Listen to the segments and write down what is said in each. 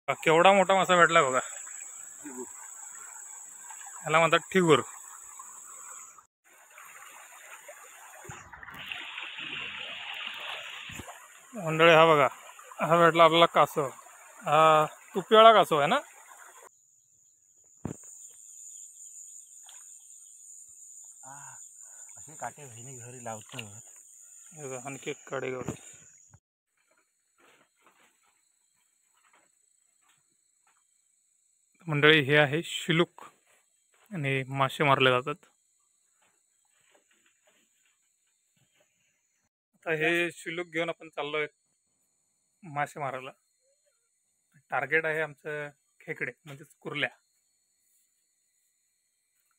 केवढा मोठा मासा भेटला बघा. ह्याला म्हणतात ठिगूर. मंडळी हा बघा, हा भेटला आपल्याला कासव. हा तुपीवाळा कासव आहे ना. असे काटे बहिणी घरी लावतात. आणखी एक कडे गवळी. मंडळी हे आहे शिलूक आणि मासे मारले जातात. आता हे शिलूक घेऊन आपण चाललोय मासे मारायला. टार्गेट आहे आमचं खेकडे म्हणजेच कुर्ल्या.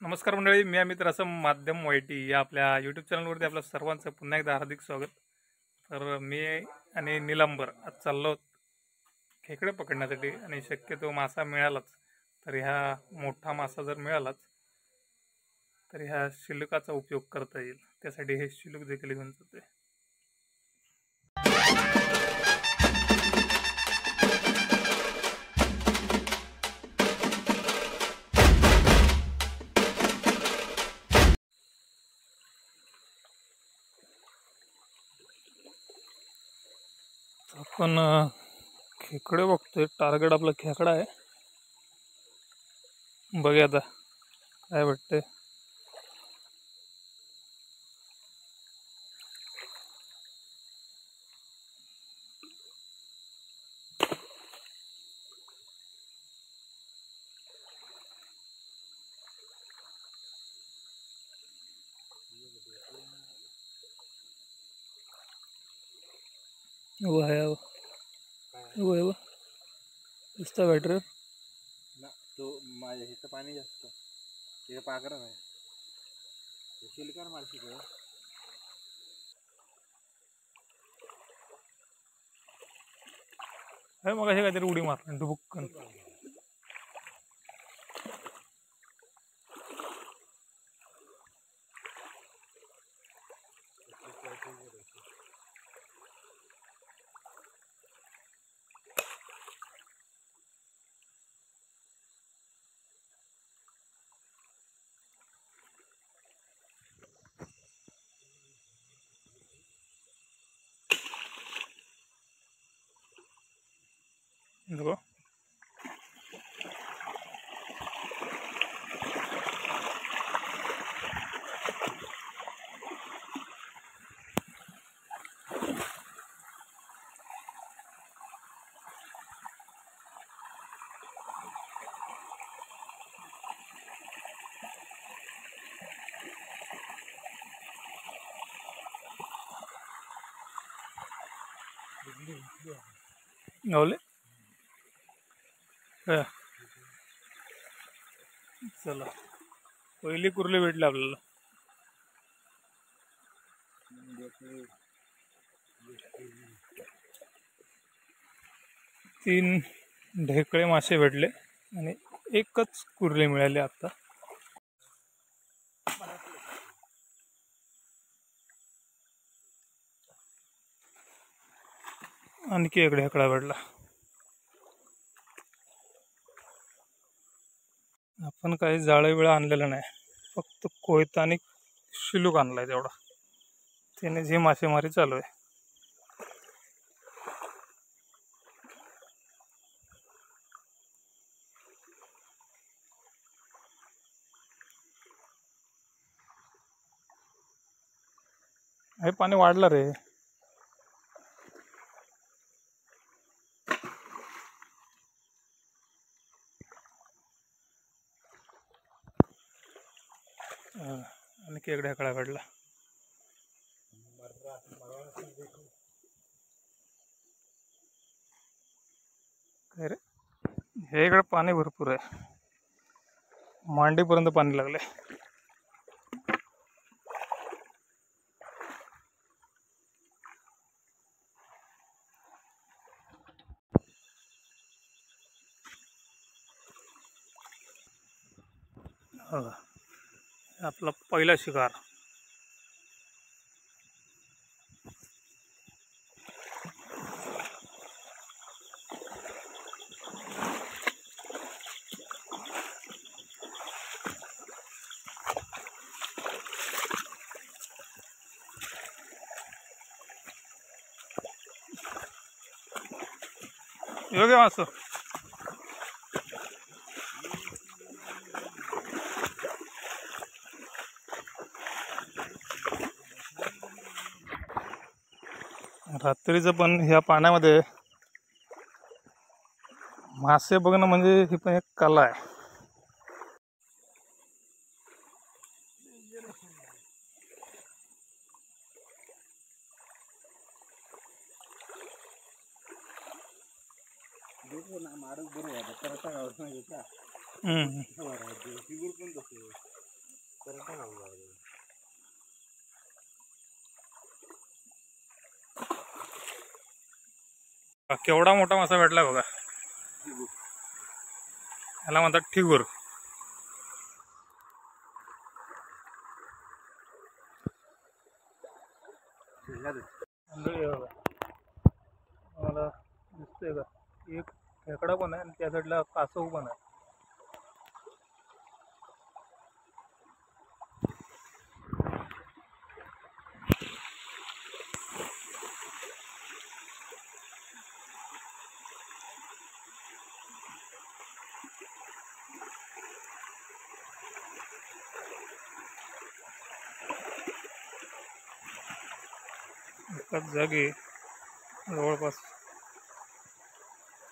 नमस्कार मंडळी, मी अमित रसम माध्यम वाईटी या आपल्या यूट्यूब चॅनलवरती आपल्या सर्वांचं पुन्हा एकदा हार्दिक स्वागत. तर मी आणि निलंबर आज चाललो खेकडे पकडण्यासाठी आणि शक्यतो मासा मिळालाच तर ह्या मोठा मासा जर मिळालाच तर ह्या शिलुकाचा उपयोग करता येईल. त्यासाठी हे शिलूक देखील घेऊन जातोय. आपण खेकडे बघतोय. टार्गेट आपला खेकडा आहे. बघूया आता काय वाटतंय. वो है नुसता बॅटरी ना तो माझ्या इथं पाणी जास्त तिथे पाकर आहे. शिलकार मारशी मग असे काहीतरी उडी मार डुबुक्कन. देखो गावले. चला पहिली कुर्ले भेटले आपल्याला. तीन ढेकळे मासे भेटले आणि एकच कुर्ले मिळाले आता. आणखी एक ढेकळा भेटला. आपण काही जाळे बिळा आणलेलं नाही, फक्त कोयता आणि शिलूक आणलाय तेवढा. त्याने जी मासेमारी चालू आहे. हे पाणी वाढलं रे. आणखी एक ढेकळा भेटला. काय रे, हे इकडे पाणी भरपूर आहे. मांडीपर्यंत पाणी लागले. आपला पहिला शिकार. योग्य मासो रात्रीचं पण ह्या पाण्यामध्ये मासे बघणं म्हणजे ही पण एक कला आहे. देखो ना मारक बरोबर आहे करता गावत नाही का फिगूर पण तसे करता गाव केवढा मोठा मासा भेटला बघा. ह्याला म्हणतात ठिगूर. मला दिसतंय का एक खेकडा पण आहे आणि त्या साईडला कासव पण आहे. एकाच जागी जवळपास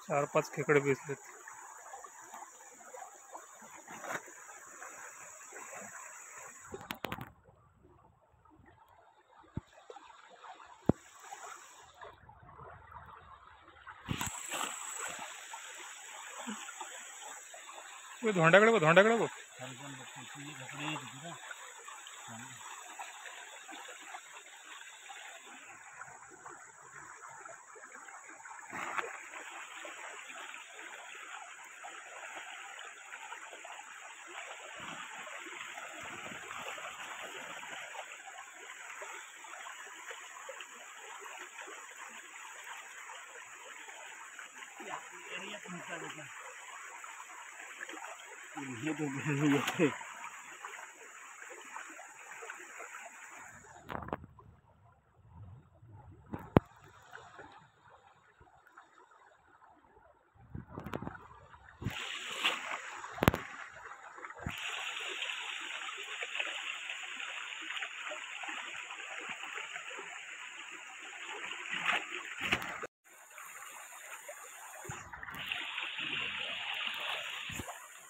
4-5 खेकडे दिसलेत. धोंड्याकडे बघ धोंड्याकडे बघ.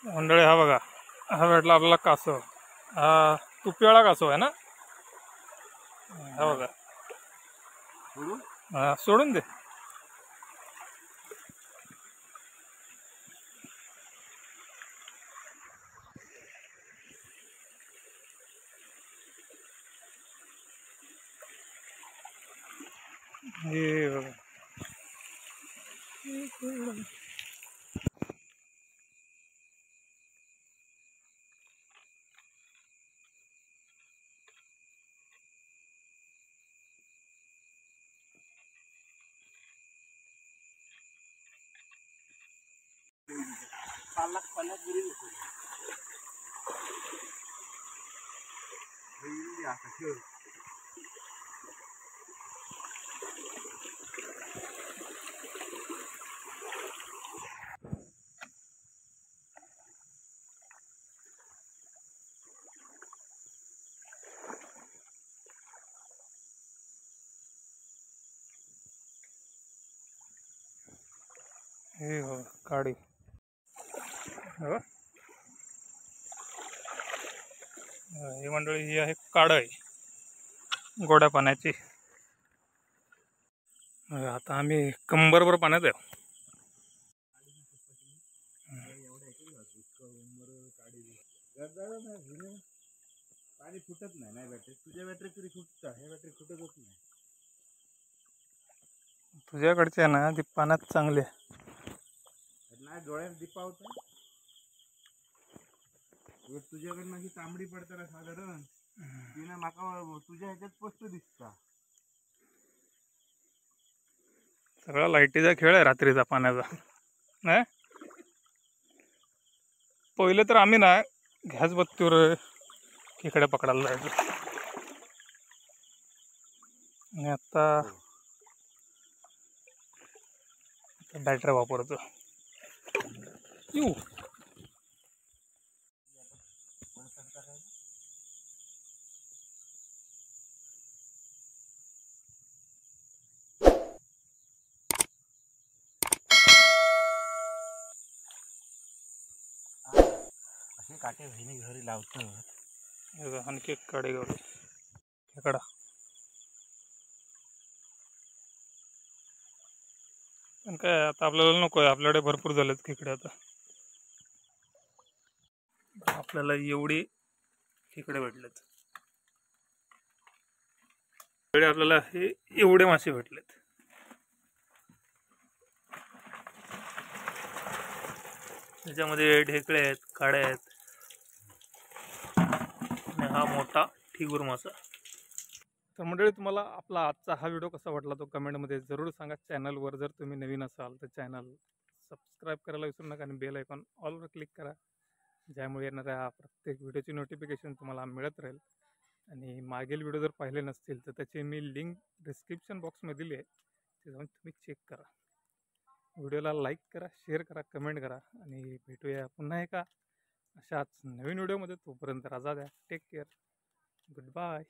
मंडळी हा बघा हा भेटला आपल्याला कासव. हा तुपीवाळा कासव आहे ना. हा बघा हा सोडून दे. हे बघा पाण्यात गिरी हे हो काडी हो. ही मंडळी ही आहे काढई गोड्या पाण्याची. आता आम्ही कंबरभर पाण्यात आहे. पाणी फुटत नाही बॅटरी. तुझ्या बॅटरी तरी फुटतं, हे बॅटरी फुटतच नाही. तुझ्याकडचे आहे ना ती पाण्यात चांगली आहे. नाही डोळ्यात दीपा होता. तुझ्याकडनं ही तांबडी पडताना साधारण तिने माका तुझ्या ह्याच्यात स्पष्ट दिसता. सगळा लाईटीचा खेळ आहे रात्रीचा पाण्याचा. नाही पहिले तर आम्ही ना गॅस बत्तीवर खेकड्या पकडायला जायचो आणि आता बॅटरी वापरतो. येऊ असे काटे बहिणी घरी लावतो. हे बघ, आणखी एक काडे गावले खेकडा. पण काय आता आपल्याला नको आहे, आपल्याकडे भरपूर झालेत खेकडे. आता आपल्याला एवढे खेकडे भेटलेत, आपल्याला हे एवढे मासे भेटलेत. त्याच्यामध्ये ढेकळे आहेत, काड्या आहेत आणि हा मोठा ठिगूर मासा. तर मंडळी, तुम्हाला आपला आजचा हा व्हिडिओ कसा वाटला तो कमेंटमध्ये जरूर सांगा. चॅनलवर जर तुम्ही नवीन असाल तर चॅनल सबस्क्राईब करायला विसरू नका आणि बेल आयकॉन ऑलवर क्लिक करा, ज्यामुळे येणाऱ्या प्रत्येक व्हिडिओची नोटिफिकेशन तुम्हाला मिळत राहील. आणि मागील व्हिडिओ जर पाहिले नसतील तर त्याची मी लिंक डिस्क्रिप्शन बॉक्समध्ये दिली आहे, ते जाऊन तुम्ही चेक करा. व्हिडिओला लाईक करा, शेअर करा, कमेंट करा आणि भेटूया पुन्हा एका अशाच नवीन व्हिडिओमध्ये. तोपर्यंत रजा द्या. Take care. Good bye.